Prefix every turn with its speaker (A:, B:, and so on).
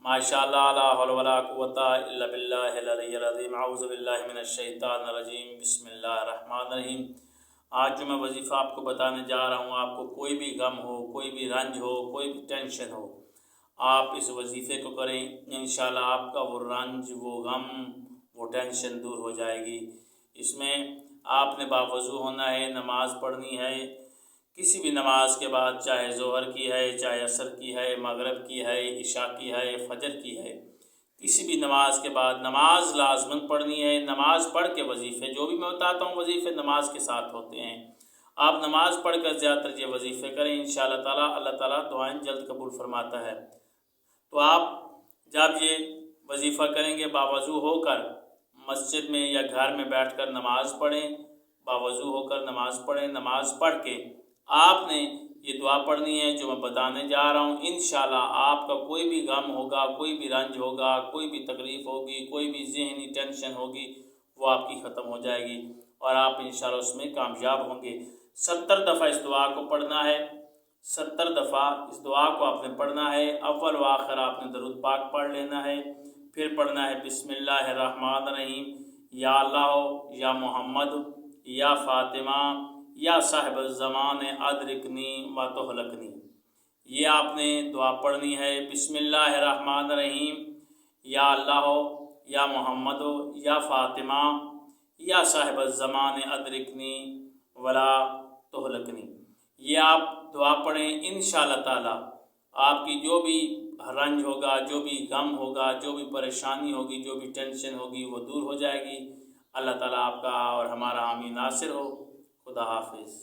A: माशाअल्लाह ला हौला वला कुव्वता इल्ला बिल्लाहिल अलिय्यिल अज़ीम। अऊज़ु बिल्लाहि मिनश शैतानिर रजीम। बिस्मिल्लाहिर रहमानिर रहीम। आज जो मैं वजीफ़ा आपको बताने जा रहा हूँ, आपको कोई भी गम हो, कोई भी रंज हो, कोई भी टेंशन हो, आप इस वजीफ़े को करें, इंशाअल्लाह आपका वो रंज, वो गम, वो टेंशन दूर हो जाएगी। इसमें आपने बावज़ू होना है, नमाज़ पढ़नी है। किसी भी नमाज के बाद, चाहे ज़ोहर की है, चाहे असर की है, मगरिब की है, इशा की है, फजर की है, किसी भी नमाज के बाद नमाज लाजमन पढ़नी है। नमाज पढ़ के वजीफ़े, जो भी मैं बताता हूँ वजीफ़े नमाज के साथ होते हैं। आप नमाज पढ़ कर ज़्यादातर ये वजीफ़े करें, इंशाअल्लाह ताला अल्लाह ताला दुआएं जल्द कबूल फरमाता है। तो आप जब ये वजीफ़ा करेंगे, बावज़ू होकर मस्जिद में या घर में बैठकर नमाज पढ़ें, बावज़ू होकर नमाज पढ़ें। नमाज पढ़ के आपने ये दुआ पढ़नी है जो मैं बताने जा रहा हूँ। इंशाअल्लाह आपका कोई भी गम होगा, कोई भी रंज होगा, कोई भी तकलीफ़ होगी, कोई भी ज़हनी टेंशन होगी, वो आपकी ख़त्म हो जाएगी और आप इंशाअल्लाह उसमें कामयाब होंगे। 70 दफ़ा इस दुआ को पढ़ना है। 70 दफ़ा इस दुआ को आपने पढ़ना है। अव्वल व आखिर आपने दरूद पाक पढ़ लेना है। फिर पढ़ना है बिस्मिल्लाहिर रहमानिर रहीम। या अल्लाह, या मोहम्मद, या फ़ातिमा, या साहिब ज़मान अदरिकनी व तुहलकनी। ये आपने दुआ पढ़नी है। बिस्मिल्लाहिर रहमानिर रहीम। या अल्लाह, या मोहम्मद, या फ़ातिमा, या साहिब ज़मान अदरिकनी वला तुहलकनी। ये आप दुआ पढ़ें, इंशाअल्लाह ताला आपकी जो भी रंज होगा, जो भी गम होगा, जो भी परेशानी होगी, जो भी टेंशन होगी, वो दूर हो जाएगी। अल्लाह ताला आपका और हमारा हामी नासिर हो। खुदा हाफिज़।